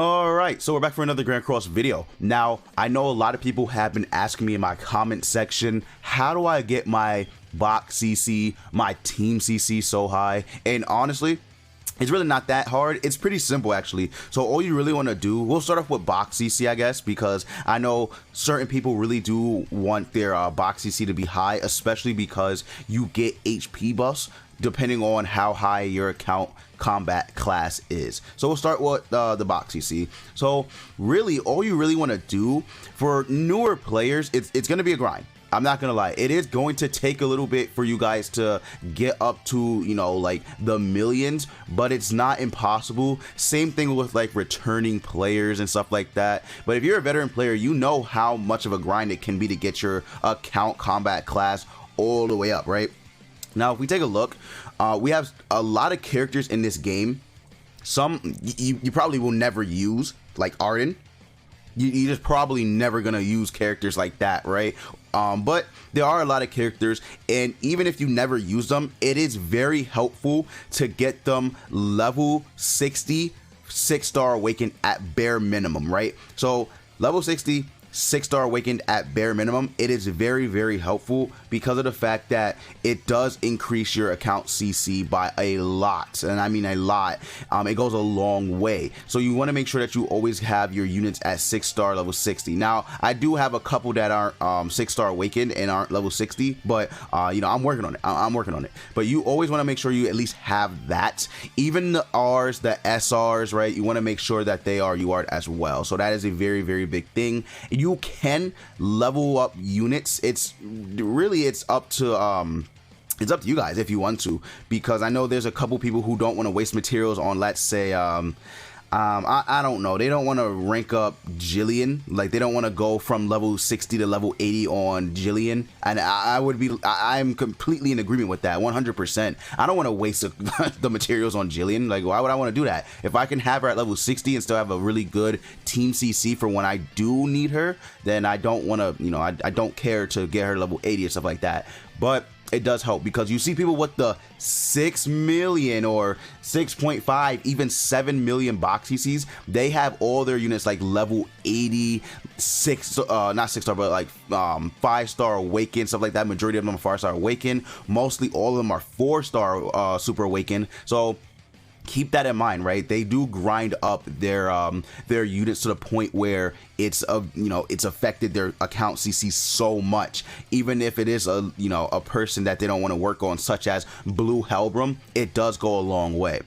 Alright, so we're back for another Grand Cross video. Now, I know a lot of people have been asking me in my comment section, how do I get my box CC, my team CC so high? And honestly, it's really not that hard. It's pretty simple actually. So all you really want to do, we'll start off with box CC, I guess, because I know certain people really do want their box CC to be high, especially because you get HP buffs depending on how high your account combat class is. So we'll start with the box CC. So really, all you really want to do for newer players, it's going to be a grind. I'm not gonna lie, it is going to take a little bit for you guys to get up to, you know, like the millions, but it's not impossible. Same thing with like returning players and stuff like that. But if you're a veteran player, you know how much of a grind it can be to get your account combat class all the way up, right? Now, if we take a look, we have a lot of characters in this game. Some you probably will never use, like Arden. You're just probably never gonna use characters like that, right? But there are a lot of characters, and even if you never use them, it is very helpful to get them level 60 6-star awakened at bare minimum, right? So level 60 6-star awakened at bare minimum, it is very, very helpful because of the fact that it does increase your account CC by a lot, and I mean a lot. It goes a long way. So you want to make sure that you always have your units at 6-star level 60. Now, I do have a couple that aren't 6-star awakened and aren't level 60, but you know, I'm working on it. I'm working on it. But you always want to make sure you at least have that. Even the R's, the SRs, right? You want to make sure that they are UR'd as well. So that is a very, very big thing. You can level up units. It's up to you guys if you want to, because I know there's a couple people who don't want to waste materials on, let's say, I don't know, they don't want to rank up Jillian, like they don't want to go from level 60 to level 80 on Jillian, and I'm completely in agreement with that 100%. I don't want to waste the materials on Jillian. Like, why would I want to do that? If I can have her at level 60 and still have a really good team CC for when I do need her, then I don't want to, you know, I don't care to get her level 80 or stuff like that. But it does help because you see people with the 6 million or 6.5, even 7 million box CCs. They have all their units like level 86, not 6-star, but like 5-star awakened, stuff like that. Majority of them are 5-star awakened. Mostly all of them are 4-star super awakened. So keep that in mind, right? They do grind up their units to the point where it's it's affected their account CC so much. Even if it is a person that they don't want to work on, such as Blue Helbram, it does go a long way.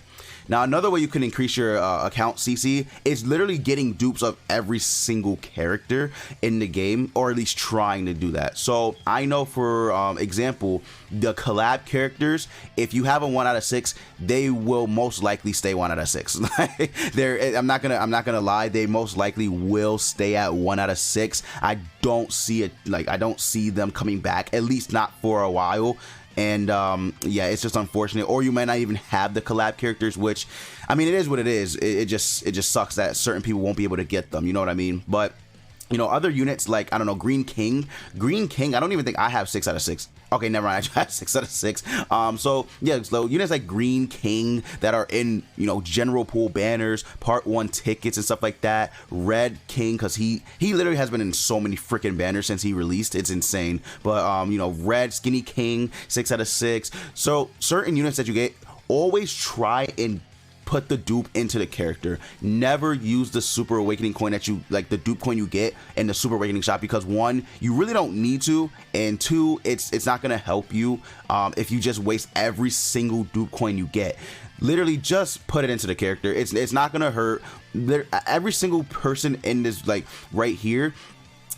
Now, another way you can increase your account CC is literally getting dupes of every single character in the game, or at least trying to do that. So I know, for example, the collab characters, if you have a 1 out of 6, they will most likely stay 1 out of 6. I'm not gonna lie, they most likely will stay at 1 out of 6. I don't see it, like I don't see them coming back, at least not for a while. And yeah, it's just unfortunate. Or you might not even have the collab characters, which, I mean, it is what it is. It just sucks that certain people won't be able to get them, you know what I mean? But you know, other units like, I don't know, Green King, I don't even think I have 6 out of 6. Okay, never mind, I have 6 out of 6. So yeah, so units like Green King that are in, you know, general pool banners, part 1 tickets and stuff like that. Red King, because he literally has been in so many freaking banners since he released. It's insane. But you know, Red Skinny King, 6 out of 6. So certain units that you get, always try and put the dupe into the character. Never use the super awakening coin that you like, the dupe coin you get in the super awakening shop, because 1, you really don't need to, and 2, it's not gonna help you if you just waste every single dupe coin you get. Literally just put it into the character. It's not gonna hurt. Every single person in this, like right here,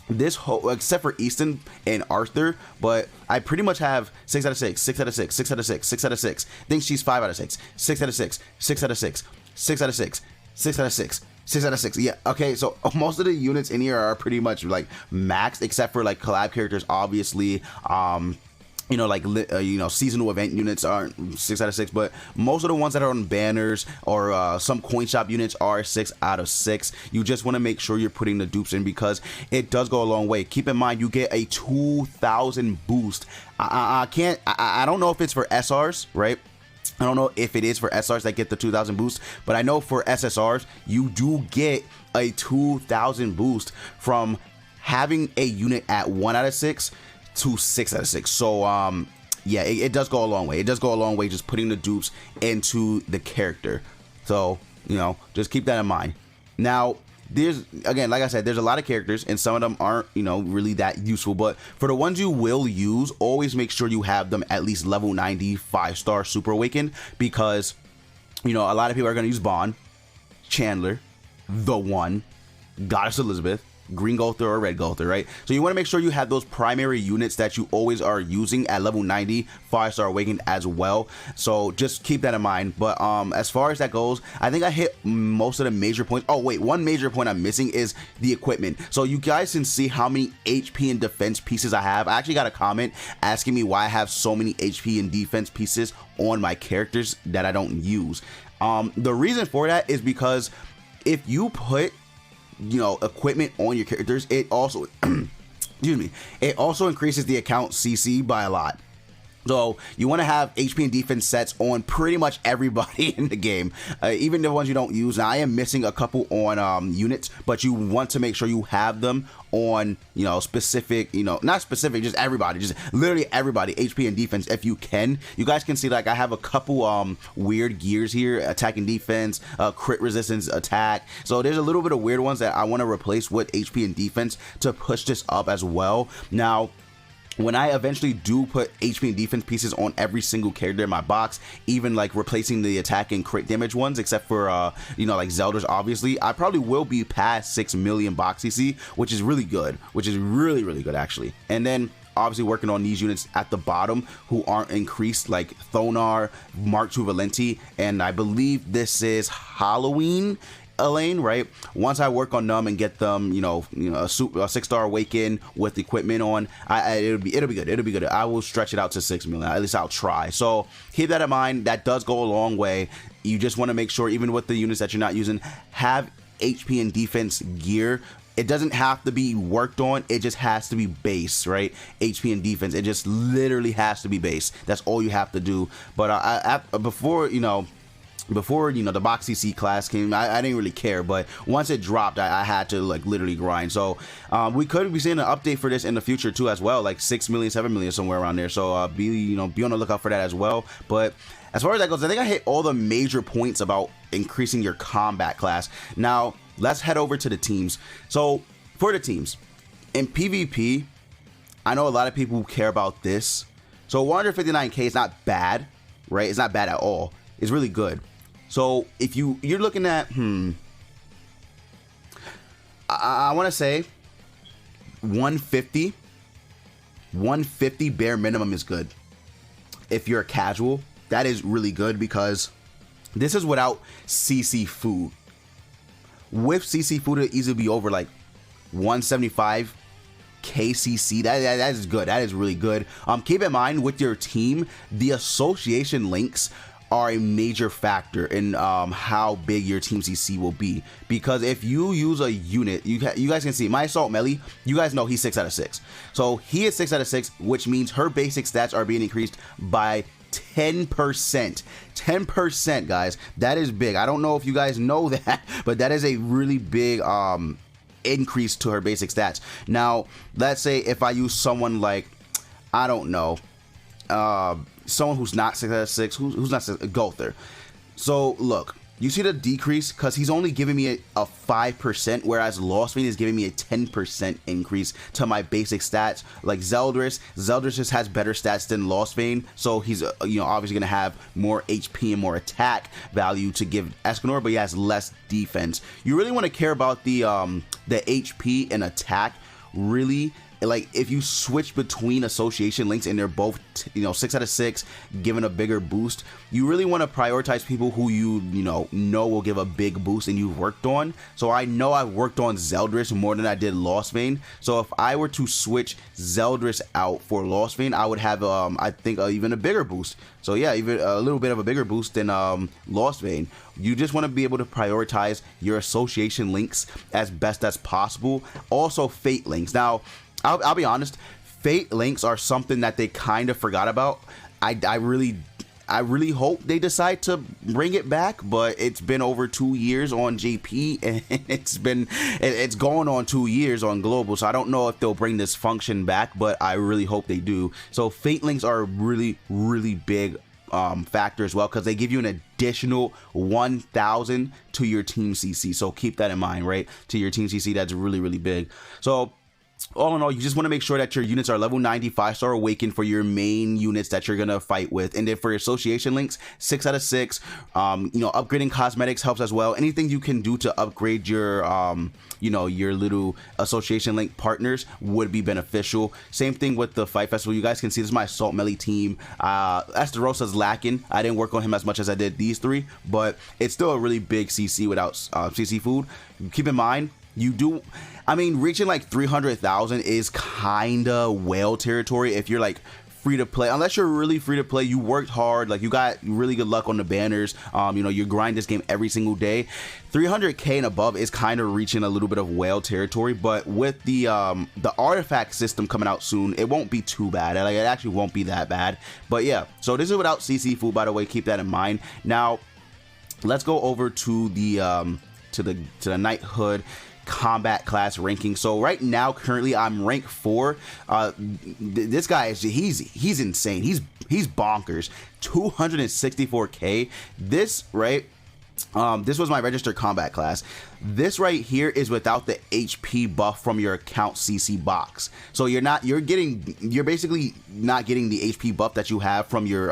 this whole, except for Easton and Arthur, but I pretty much have 6 out of 6, 6 out of 6, 6 out of 6, 6 out of 6. Think she's 5 out of 6, 6 out of 6, 6 out of 6, 6 out of 6, 6 out of 6, 6 out of 6. Yeah, okay, so most of the units in here are pretty much like maxed, except for like collab characters, obviously. You know, like seasonal event units aren't 6 out of 6, but most of the ones that are on banners or some coin shop units are 6 out of 6. You just want to make sure you're putting the dupes in, because it does go a long way. Keep in mind, you get a 2,000 boost. I don't know if it's for SRs, right? I don't know if it is for SRs that get the 2,000 boost, but I know for SSRs, you do get a 2,000 boost from having a unit at 1 out of 6 to 6 out of 6. So, yeah, it does go a long way. It does go a long way just putting the dupes into the character. So, you know, just keep that in mind. Now, there's, again, like I said, there's a lot of characters and some of them aren't, you know, really that useful, but for the ones you will use, always make sure you have them at least level 90 5-star super awakened, because, you know, a lot of people are going to use Bond, Chandler, The One, Goddess Elizabeth, Green Gother or Red Gother, right? So you want to make sure you have those primary units that you always are using at level 90 5-star awakened as well. So just keep that in mind. But as far as that goes, I think I hit most of the major points. Oh wait, one major point I'm missing is the equipment. So you guys can see how many HP and defense pieces I have. I actually got a comment asking me why I have so many HP and defense pieces on my characters that I don't use. The reason for that is because if you put, you know, equipment on your characters, it also excuse me, it also increases the account CC by a lot. So you want to have HP and defense sets on pretty much everybody in the game, even the ones you don't use. Now I am missing a couple on units, but you want to make sure you have them on, you know, specific, you know, not specific, just everybody, just literally everybody, HP and defense if you can. You guys can see, like, I have a couple weird gears here: attack and defense, crit resistance, attack. So there's a little bit of weird ones that I want to replace with HP and defense to push this up as well. Now, when I eventually do put HP and defense pieces on every single character in my box, even like replacing the attack and crit damage ones, except for, you know, like Zelda's, obviously, I probably will be past 6 million box CC, which is really good, which is really, really good, actually. And then obviously working on these units at the bottom who aren't increased, like Thonar, Mark II Valenti, and I believe this is Halloween Elaine, right? Once I work on them and get them, you know, a 6-star awaken with equipment on, it'll be good. It'll be good. I will stretch it out to 6 million. At least I'll try. So keep that in mind. That does go a long way. You just want to make sure, even with the units that you're not using, have HP and defense gear. It doesn't have to be worked on. It just has to be base, right? HP and defense. It just literally has to be base. That's all you have to do. But before, you know, the box CC class came, I didn't really care, but once it dropped, I had to, like, literally grind. So we could be seeing an update for this in the future too as well, like 6 million, 7 million, somewhere around there. So be on the lookout for that as well. But as far as that goes, I think I hit all the major points about increasing your combat class. Now let's head over to the teams. So for the teams in PvP, I know a lot of people care about this. So 159k is not bad, right? It's not bad at all. It's really good. So if you're looking at, I want to say 150 bare minimum is good. If you're a casual, that is really good, because this is without CC food. With CC food, it'll easily be over like 175 KCC. That is good. That is really good. Keep in mind, with your team, the association links are a major factor in how big your team CC will be, because if you use a unit, you guys can see my assault melee, you guys know he's 6 out of 6, so he is 6 out of 6, which means her basic stats are being increased by 10%, guys. That is big. I don't know if you guys know that, but that is a really big increase to her basic stats. Now let's say if I use someone like, I don't know, someone who's not 6 out of 6, who's not 6, Gother. So look, you see the decrease, because he's only giving me a 5%, whereas Lost Vein is giving me a 10% increase to my basic stats. Like Zeldris just has better stats than Lost Vein, so he's you know, obviously gonna have more HP and more attack value to give Escanor, but he has less defense. You really want to care about the HP and attack, really. Like, if you switch between association links and they're both, you know, 6 out of 6, giving a bigger boost, you really want to prioritize people who you know will give a big boost and you've worked on. So I know I've worked on Zeldris more than I did Lost Vein. So if I were to switch Zeldris out for Lost Vein, I would have I think even a bigger boost. So yeah, even a little bit of a bigger boost than Lost Vein. You just want to be able to prioritize your association links as best as possible. Also fate links. Now I'll be honest, fate links are something that they kind of forgot about. I really I really hope they decide to bring it back, but it's been over 2 years on JP, and it's going on 2 years on global, so I don't know if they'll bring this function back, but I really hope they do. So faint links are a really big factor as well, because they give you an additional 1,000 to your team CC, so keep that in mind, right? To your team CC, that's really big. So all in all, you just want to make sure that your units are level 90 5-star awakened for your main units that you're gonna fight with. And then for your association links, 6 out of 6. You know, upgrading cosmetics helps as well. Anything you can do to upgrade your you know, your little association link partners would be beneficial. Same thing with the fight festival. You guys can see this is my assault melee team. Esterosa's lacking. I didn't work on him as much as I did these three, but it's still a really big CC without CC food. Keep in mind, you do, I mean, reaching like 300,000 is kinda whale territory if you're like free to play. Unless you're really free to play, you worked hard, like you got really good luck on the banners, you know, you grind this game every single day. 300k and above is kind of reaching a little bit of whale territory, but with the artifact system coming out soon, it won't be too bad. Like, it actually won't be that bad. But yeah, so this is without CC food, by the way, keep that in mind. Now let's go over to the knighthood combat class ranking. So right now, currently, I'm rank 4. This guy is he's insane. He's bonkers. 264k. This right. This was my registered combat class. This right here is without the HP buff from your account CC box. So you're basically not getting the HP buff that you have from your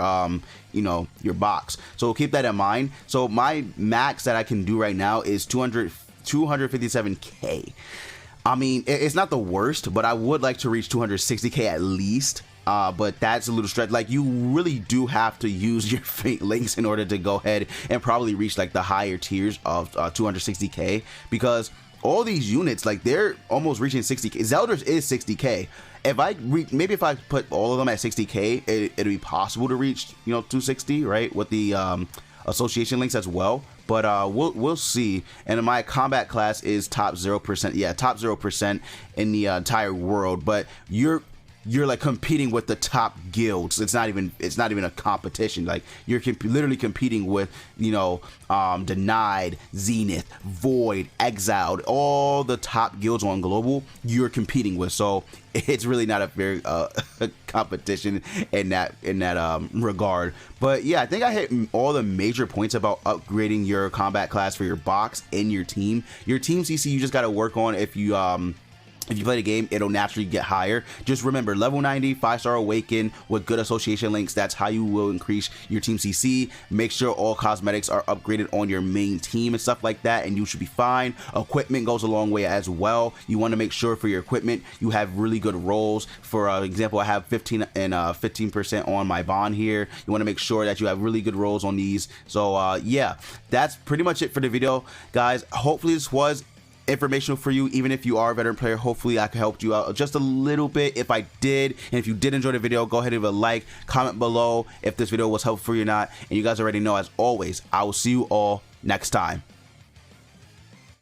you know, your box. So keep that in mind. So my max that I can do right now is 257k. I mean, it's not the worst, but I would like to reach 260k at least. But that's a little stretch. Like, you really do have to use your faint links in order to go ahead and probably reach like the higher tiers of 260k, because all these units, like, they're almost reaching 60k. Zelda's is 60k. If I maybe if I put all of them at 60k, it'd be possible to reach, you know, 260, right, with the association links as well. But we'll see. And my combat class is top 0%. Yeah, top 0% in the entire world. But you're like competing with the top guilds. It's not even a competition. Like, you're literally competing with, you know, Denied, Zenith, Void, Exiled, all the top guilds on global you're competing with. So it's really not a very competition in that regard. But yeah, I think I hit all the major points about upgrading your combat class for your box and your team. Your team CC, you just got to work on. If you play the game, it'll naturally get higher. Just remember, level 90 5-star awaken with good association links. That's how you will increase your team CC. Make sure all cosmetics are upgraded on your main team and stuff like that, and you should be fine. Equipment goes a long way as well. You want to make sure for your equipment you have really good rolls. For example, I have 15 and 15% on my bond here. You want to make sure that you have really good rolls on these. So yeah, that's pretty much it for the video, guys. Hopefully this was informational for you. Even if you are a veteran player, hopefully I could help you out just a little bit. If I did, and if you did enjoy the video, go ahead and leave a like, comment below if this video was helpful for you or not. And you guys already know, as always, I will see you all next time.